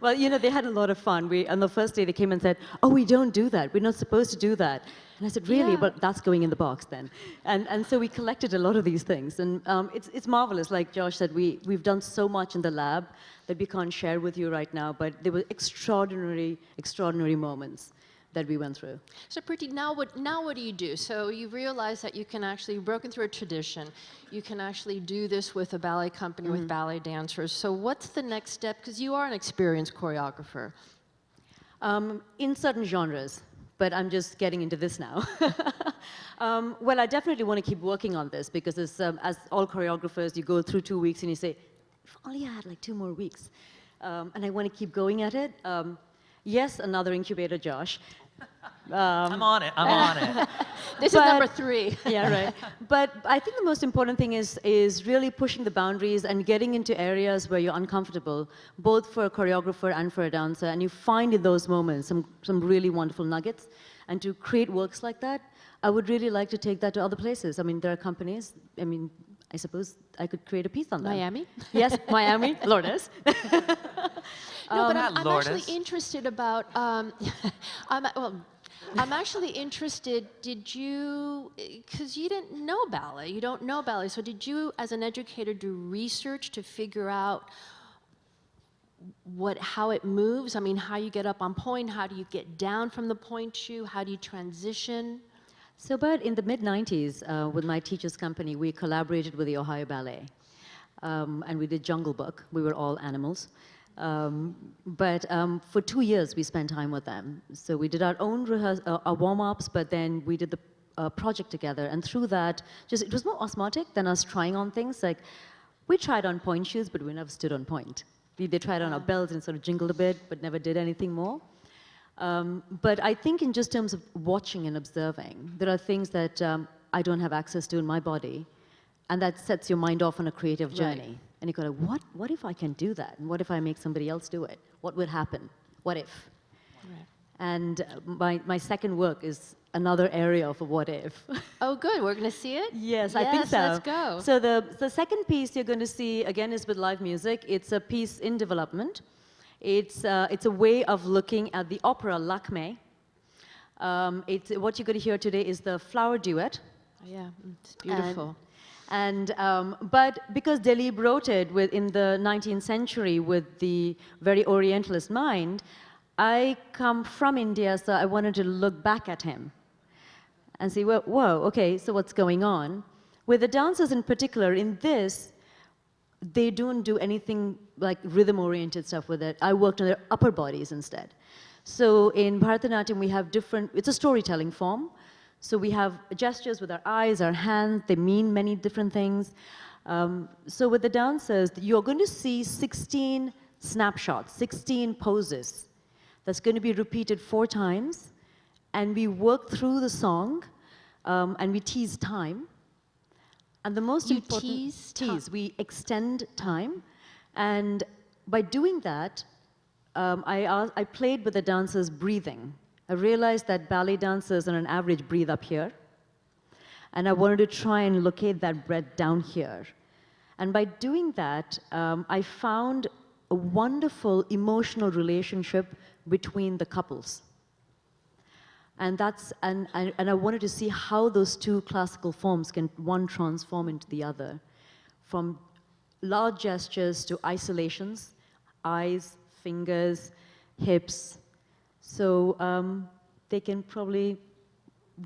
Well, they had a lot of fun. On the first day, they came and said, oh, we don't do that. We're not supposed to do that. And I said, really? Yeah. Well, that's going in the box then. And so we collected a lot of these things. And it's marvelous. Like Josh said, we've done so much in the lab that we can't share with you right now. But there were extraordinary, extraordinary moments that we went through. So Preeti, now what do you do? So you realize that you can actually, you've broken through a tradition. You can actually do this with a ballet company, with ballet dancers. So what's the next step? Because you are an experienced choreographer. In certain genres, but I'm just getting into this now. Well, I definitely want to keep working on this because as all choreographers, you go through 2 weeks and you say, if only I had like 2 more weeks. And I want to keep going at it. Yes, another incubator, Josh. I'm on it. This is number 3. Yeah, right. But I think the most important thing is really pushing the boundaries and getting into areas where you're uncomfortable, both for a choreographer and for a dancer. And you find in those moments some really wonderful nuggets. And to create works like that, I would really like to take that to other places. I mean, there are companies, I suppose I could create a piece on them. Miami? Yes, Miami, Lourdes. No, but I'm Lourdes. actually interested about, I'm actually interested, did you, because you didn't know ballet, you don't know ballet, so did you, as an educator, do research to figure out how it moves? I mean, how you get up on point, how do you get down from the point shoe, how do you transition? So, but in the mid-90s, with my teacher's company, we collaborated with the Ohio Ballet. And we did Jungle Book. We were all animals. But for 2 years, we spent time with them. So we did our own our warm-ups, but then we did the project together. And through that, it was more osmotic than us trying on things. Like, we tried on point shoes, but we never stood on point. They tried on our belts and sort of jingled a bit, but never did anything more. But I think in just terms of watching and observing, there are things that I don't have access to in my body, and that sets your mind off on a creative journey. Right. And you go, what if I can do that? And what if I make somebody else do it? What would happen? What if? Right. And my second work is another area of a what if. Oh, good. We're going to see it? Yes, I think so. Let's go. So the second piece you're going to see, again, is with live music. It's a piece in development. It's a way of looking at the opera Lakme. What you're going to hear today is the flower duet. Yeah, it's beautiful. But because Delhi wrote it in the 19th century with the very Orientalist mind, I come from India, so I wanted to look back at him and see, whoa, okay, so what's going on? With the dancers in particular, in this, they don't do anything like rhythm-oriented stuff with it. I worked on their upper bodies instead. So in Bharatanatyam, we have it's a storytelling form. So we have gestures with our eyes, our hands, they mean many different things. So with the dancers, you're going to see 16 snapshots, 16 poses. That's going to be repeated 4 times. And we work through the song, and we tease time. And the most important tease, we extend time. And by doing that, I played with the dancers' breathing. I realized that ballet dancers on an average breathe up here. And I wanted to try and locate that breath down here. And by doing that, I found a wonderful emotional relationship between the couples. And I wanted to see how those 2 classical forms can one transform into the other. From large gestures to isolations, eyes, fingers, hips. So they can probably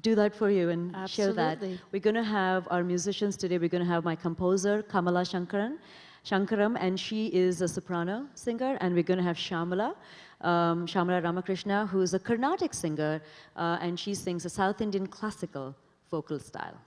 do that for you and share that. Absolutely. We're going to have our musicians today. We're going to have my composer, Kamala Shankaram, and she is a soprano singer. And we're going to have Shyamala Ramakrishna, who is a Carnatic singer, and she sings a South Indian classical vocal style.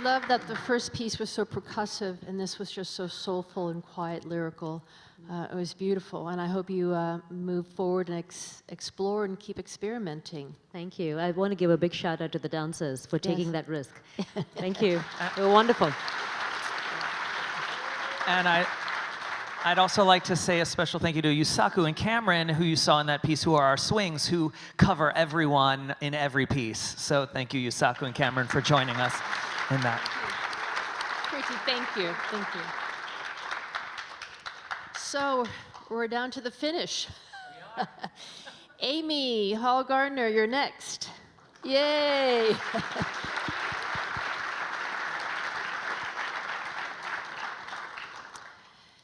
love that the first piece was so percussive and this was just so soulful and quiet, lyrical. It was beautiful, and I hope you move forward and explore and keep experimenting. Thank you. I want to give a big shout out to the dancers for taking that risk. Thank you. They were wonderful. And I'd also like to say a special thank you to Yusaku and Cameron, who you saw in that piece, who are our swings, who cover everyone in every piece. So thank you, Yusaku and Cameron, for joining us in that. Preeti, thank you. Thank you. So we're down to the finish. Amy Hall Garner, you're next. Yay!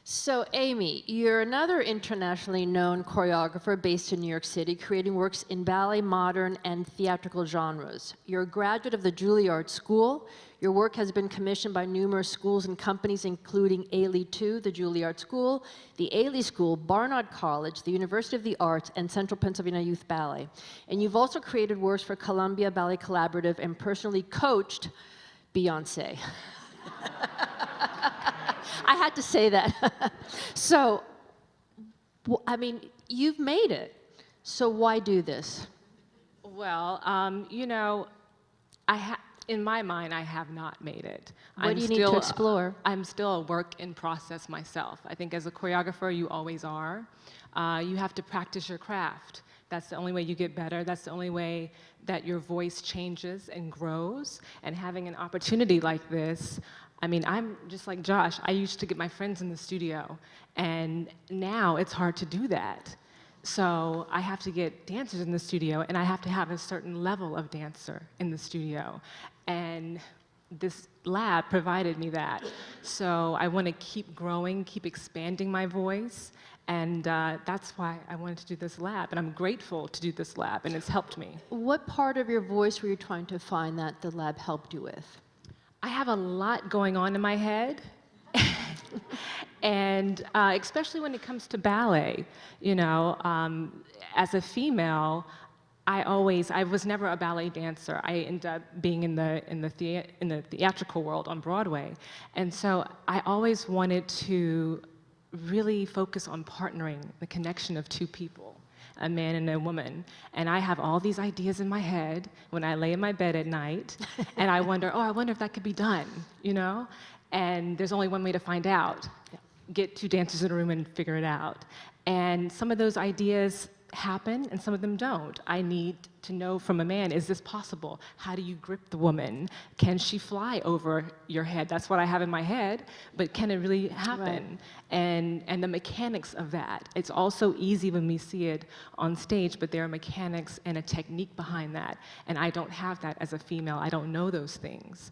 So Amy, you're another internationally known choreographer based in New York City, creating works in ballet, modern, and theatrical genres. You're a graduate of the Juilliard School. Your work has been commissioned by numerous schools and companies, including Ailey II, the Juilliard School, the Ailey School, Barnard College, the University of the Arts, and Central Pennsylvania Youth Ballet. And you've also created works for Columbia Ballet Collaborative and personally coached Beyoncé. I had to say that. So, I mean, you've made it. So why do this? Well, you know, in my mind, I have not made it. What do you need to explore? I'm still a work in process myself. I think as a choreographer, you always are. You have to practice your craft. That's the only way you get better. That's the only way that your voice changes and grows. And having an opportunity like this, I mean, I'm just like Josh. I used to get my friends in the studio, and now it's hard to do that. So I have to get dancers in the studio, and I have to have a certain level of dancer in the studio. And this lab provided me that. So I want to keep growing, keep expanding my voice, and that's why I wanted to do this lab. And I'm grateful to do this lab, and it's helped me. What part of your voice were you trying to find that the lab helped you with? I have a lot going on in my head, and especially when it comes to ballet, you know, as a female, I was never a ballet dancer. I ended up being in the theatrical world on Broadway, and so I always wanted to really focus on partnering, the connection of two people, a man and a woman. And I have all these ideas in my head when I lay in my bed at night, and I wonder, oh, I wonder if that could be done, you know? And there's only one way to find out. Get two dancers in a room and figure it out. And some of those ideas happen, and some of them don't. I need to know from a man, is this possible? How do you grip the woman? Can she fly over your head? That's what I have in my head, but can it really happen? Right. And the mechanics of that. It's also easy when we see it on stage, but there are mechanics and a technique behind that. And I don't have that as a female. I don't know those things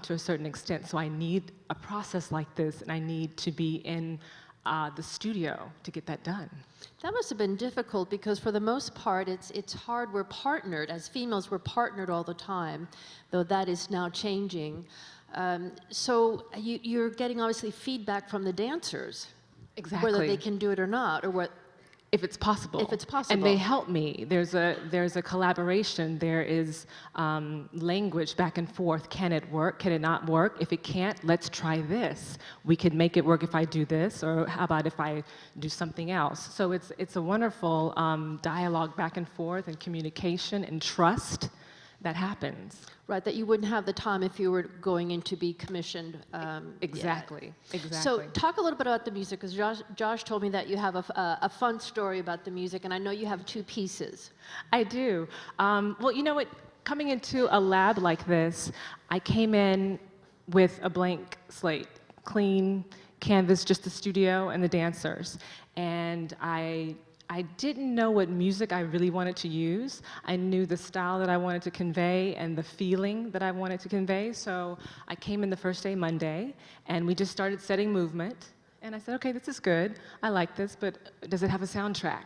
to a certain extent. So I need a process like this, and I need to be in the studio to get that done. That must have been difficult because for the most part, it's hard. We're partnered. As females, we're partnered all the time, though that is now changing. So you're getting obviously feedback from the dancers. Exactly. Whether they can do it or not, or what. If it's possible. If it's possible. And they help me. There's a collaboration. There is language back and forth. Can it work? Can it not work? If it can't, let's try this. We could make it work if I do this, or how about if I do something else? So it's a wonderful dialogue back and forth, and communication and trust that happens. Right, that you wouldn't have the time if you were going in to be commissioned. Exactly, exactly. So talk a little bit about the music, because Josh told me that you have a fun story about the music, and I know you have two pieces. I do. Well, you know what? Coming into a lab like this, I came in with a blank slate, clean canvas, just the studio and the dancers. And I didn't know what music I really wanted to use. I knew the style that I wanted to convey and the feeling that I wanted to convey. So I came in the first day, Monday, and we just started setting movement. And I said, okay, this is good. I like this, but does it have a soundtrack?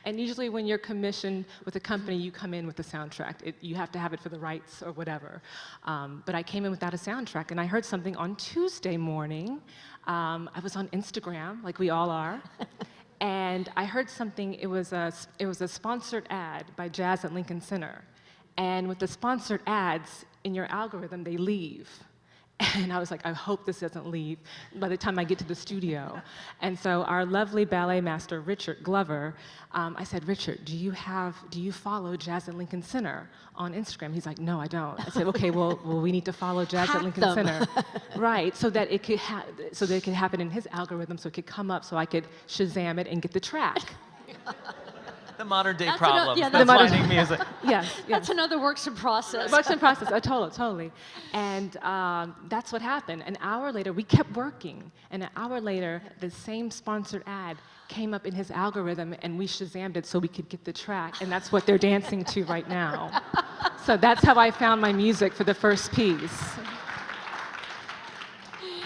And usually when you're commissioned with a company, you come in with a soundtrack. You have to have it for the rights or whatever. But I came in without a soundtrack, and I heard something on Tuesday morning. I was on Instagram, like we all are. And I heard something. It was a sponsored ad by Jazz at Lincoln Center. And with the sponsored ads, in your algorithm, they leave. And I was like, I hope this doesn't leave by the time I get to the studio. And so our lovely ballet master, Richard Glover, I said, Richard, do you follow Jazz at Lincoln Center on Instagram? He's like, no, I don't. I said, okay, well, we need to follow Jazz at Lincoln Center. Right, so that it could happen in his algorithm, so it could come up, so I could Shazam it and get the track. The modern day That's problem. yeah, That's that's finding music. Yes, yes. That's another works in process. Works in process, totally. And that's what happened. An hour later, we kept working. And an hour later, the same sponsored ad came up in his algorithm, and we Shazammed it so we could get the track. And that's what they're dancing to right now. So that's how I found my music for the first piece.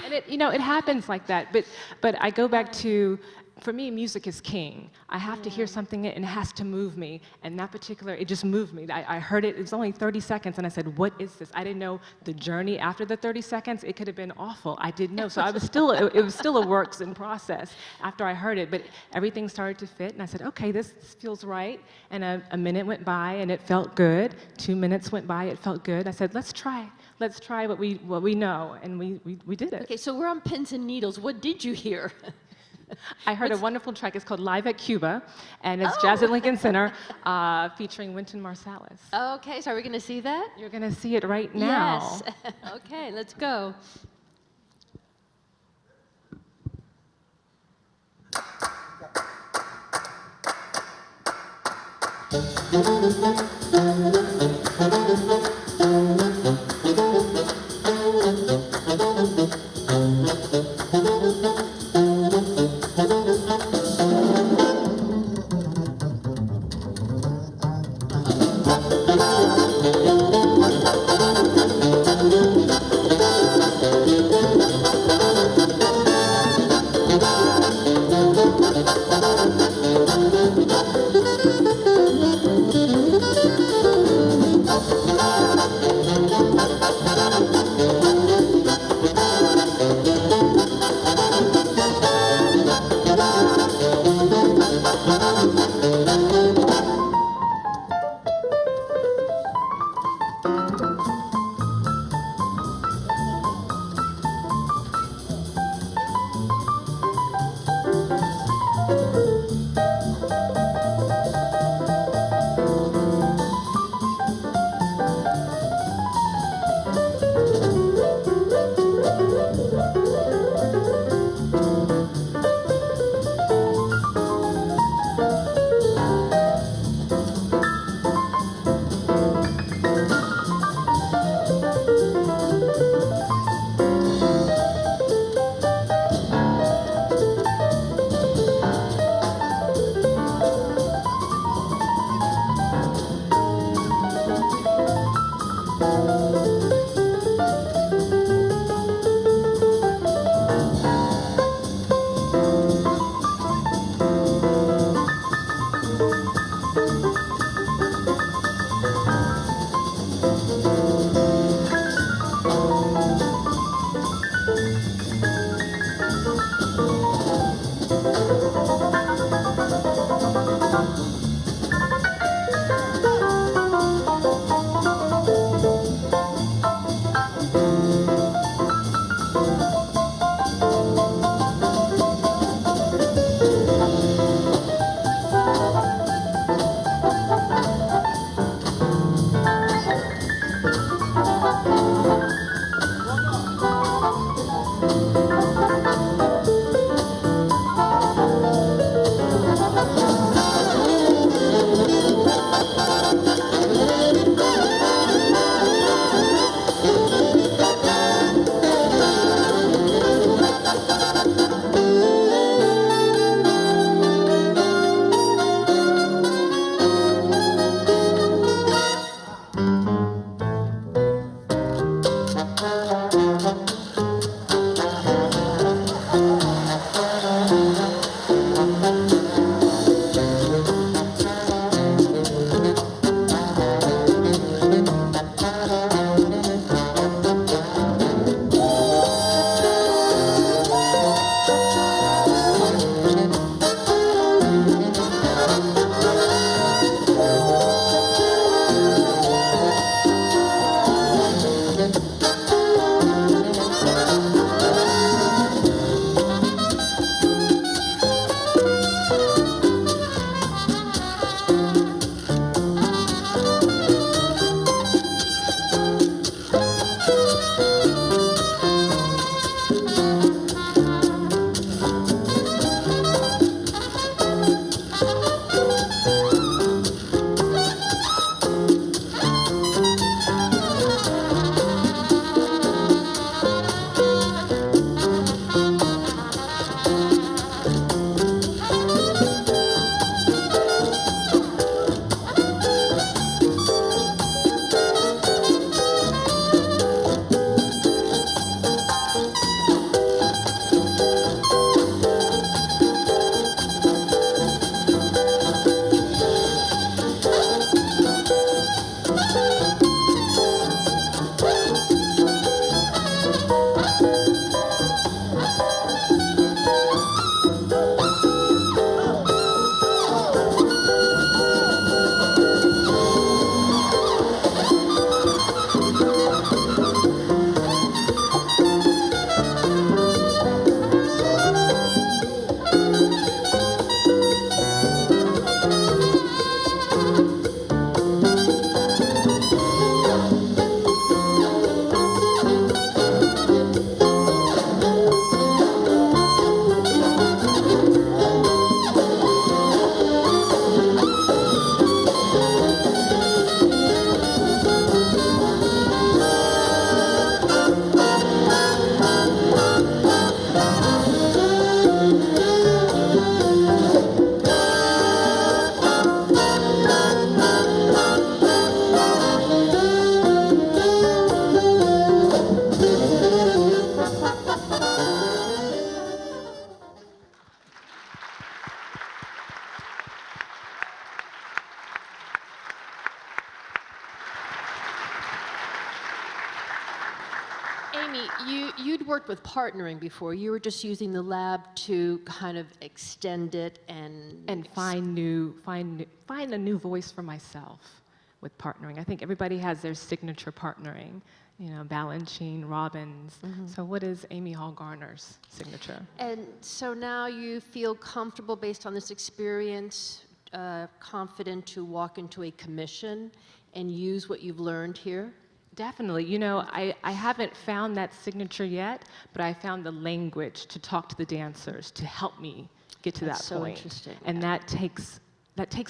And it happens like that. But I go back to, for me, music is king. I have to hear something and it has to move me. And that particular, it just moved me. I heard it, it was only 30 seconds, and I said, what is this? I didn't know the journey after the 30 seconds. It could have been awful. I didn't know. So it was still a works in process after I heard it. But everything started to fit, and I said, okay, this feels right. And a minute went by, and it felt good. 2 minutes went by, it felt good. I said, let's try what we know, and we did it. Okay, so we're on pins and needles. What did you hear? I heard a wonderful track. It's called Live at Cuba, and it's Jazz at Lincoln Center, featuring Wynton Marsalis. Okay, so are we going to see that? You're going to see it right now. Yes. Okay, let's go. you'd worked with partnering before. You were just using the lab to kind of extend it and find a new voice for myself with partnering. I think everybody has their signature partnering. You know, Balanchine, Robbins. So what is Amy Hall Garner's signature? And so now you feel comfortable based on this experience, confident to walk into a commission and use what you've learned here? Definitely. You know, I haven't found that signature yet, but I found the language to talk to the dancers to help me get to That's that so point. interesting. And that takes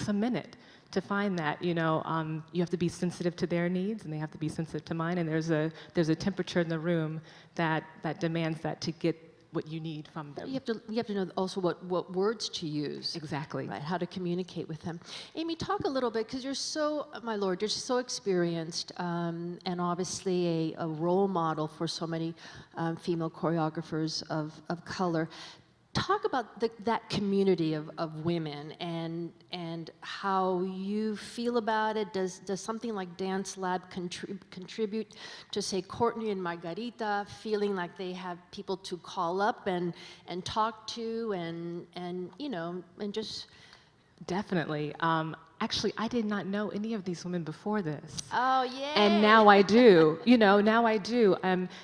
a minute to find that. You know, you have to be sensitive to their needs, and they have to be sensitive to mine. And there's a temperature in the room that demands that to get what you need from them. You have to know also what words to use. Exactly. Right, how to communicate with them. Amy, talk a little bit, because you're so, my lord, you're so experienced and obviously a role model for so many female choreographers of color. Talk about that community of women and how you feel about it. Does something like Dance Lab contribute to, say, Courtney and Margarita feeling like they have people to call up and talk to and you know, and just... Definitely. Actually, I did not know any of these women before this. Oh, yeah. And now I do. You know, now I do.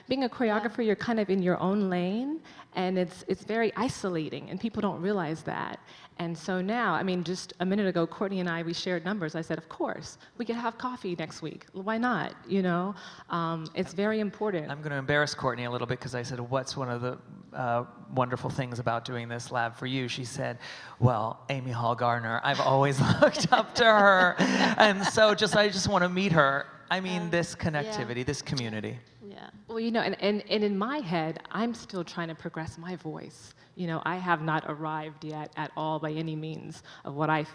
Being a choreographer, you're kind of in your own lane, and it's very isolating, and people don't realize that. And so now, I mean, just a minute ago, Courtney and I, we shared numbers. I said, of course, we could have coffee next week. Why not? You know, it's very important. I'm going to embarrass Courtney a little bit, because I said, what's one of the wonderful things about doing this lab for you? She said, well, Amy Hall Garner. I've always looked up to her. And so I just want to meet her. I mean, this connectivity, this community. Yeah. Well, you know, and in my head, I'm still trying to progress my voice. You know, I have not arrived yet at all by any means of what I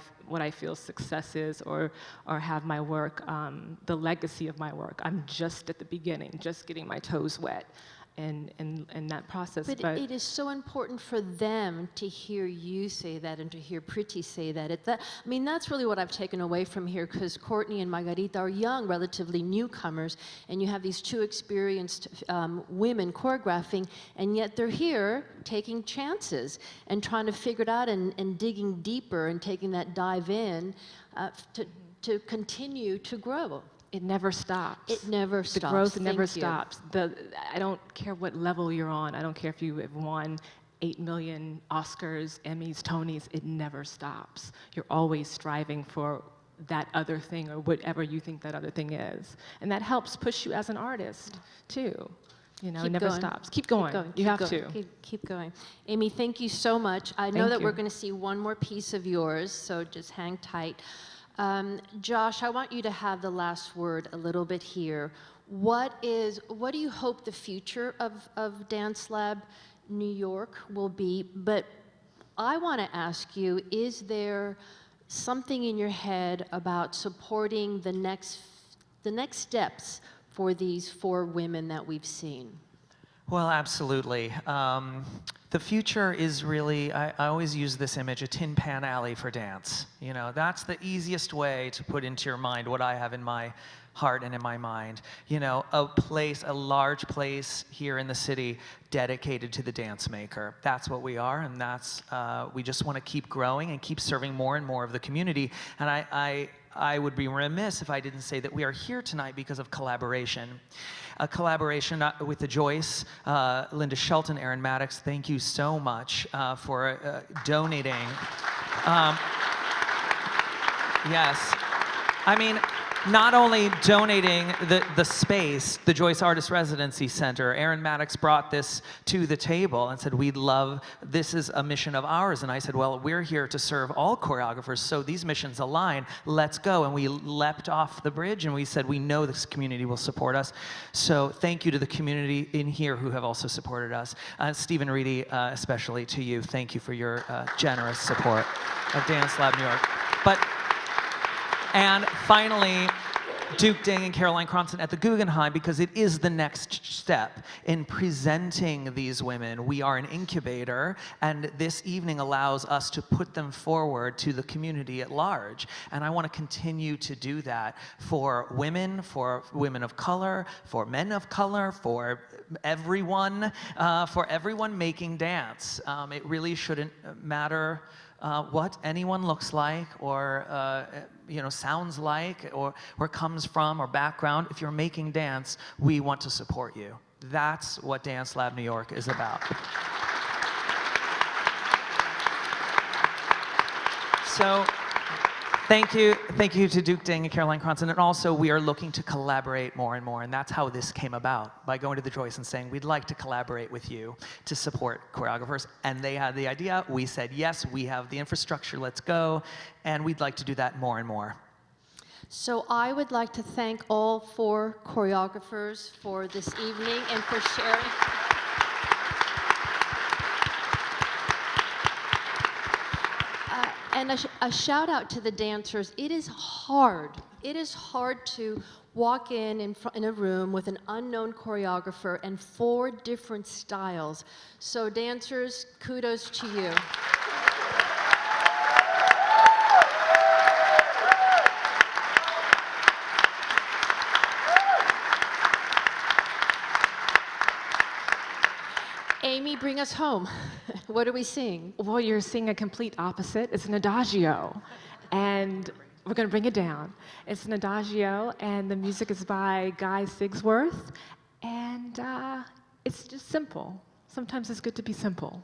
feel success is, or have my work, the legacy of my work. I'm just at the beginning, just getting my toes wet in that process. But it is so important for them to hear you say that and to hear Preeti say that. I mean, that's really what I've taken away from here, because Courtney and Margarita are young, relatively newcomers, and you have these two experienced women choreographing, and yet they're here taking chances and trying to figure it out and digging deeper and taking that dive in to continue to grow. It never stops. It never stops. The growth never Thank you. stops. I don't care what level you're on. I don't care if you have won 8 million Oscars, Emmys, Tonys. It never stops. You're always striving for that other thing, or whatever you think that other thing is. And that helps push you as an artist, too. You know, it never stops. Keep going. You have to. Keep going. Amy, thank you so much. I know that we're going to see one more piece of yours, so just hang tight. Josh, I want you to have the last word a little bit here. What do you hope the future of Dance Lab New York will be? But I want to ask you, is there something in your head about supporting the next steps for these 4 women that we've seen? Well, absolutely. The future is really, I always use this image, a Tin Pan Alley for dance. You know, that's the easiest way to put into your mind what I have in my heart and in my mind. You know, a large place here in the city dedicated to the dance maker. That's what we are, and that's, we just want to keep growing and keep serving more and more of the community. And I would be remiss if I didn't say that we are here tonight because of collaboration. A collaboration with the Joyce, Linda Shelton, Aaron Maddox. Thank you so much for donating. Yes. I mean, not only donating the space, the Joyce Artist Residency Center, Aaron Maddox brought this to the table and said, this is a mission of ours. And I said, well, we're here to serve all choreographers, so these missions align, let's go. And we leapt off the bridge and we said, we know this community will support us. So thank you to the community in here who have also supported us. Stephen Reedy, especially to you, thank you for your generous support of Dance Lab New York. And finally, Duke Ding and Caroline Cronson at the Guggenheim, because it is the next step in presenting these women. We are an incubator, and this evening allows us to put them forward to the community at large. And I want to continue to do that for women of color, for men of color, for everyone making dance. It really shouldn't matter what anyone looks like or sounds like or where comes from or background. If you're making dance, we want to support you. That's what Dance Lab New York is about. So thank you to Duke Ding and Caroline Cronson. And also, we are looking to collaborate more and more. And that's how this came about, by going to the Joyce and saying, we'd like to collaborate with you to support choreographers. And they had the idea. We said, yes, we have the infrastructure, let's go. And we'd like to do that more and more. So I would like to thank all 4 choreographers for this evening and for sharing. And a shout out to the dancers. It is hard. It is hard to walk in a room with an unknown choreographer and 4 different styles. So dancers, kudos to you. Amy, bring us home. What are we seeing? Well, you're seeing a complete opposite. It's an adagio, and we're going to bring it down. It's an adagio, and the music is by Guy Sigsworth, and it's just simple. Sometimes it's good to be simple.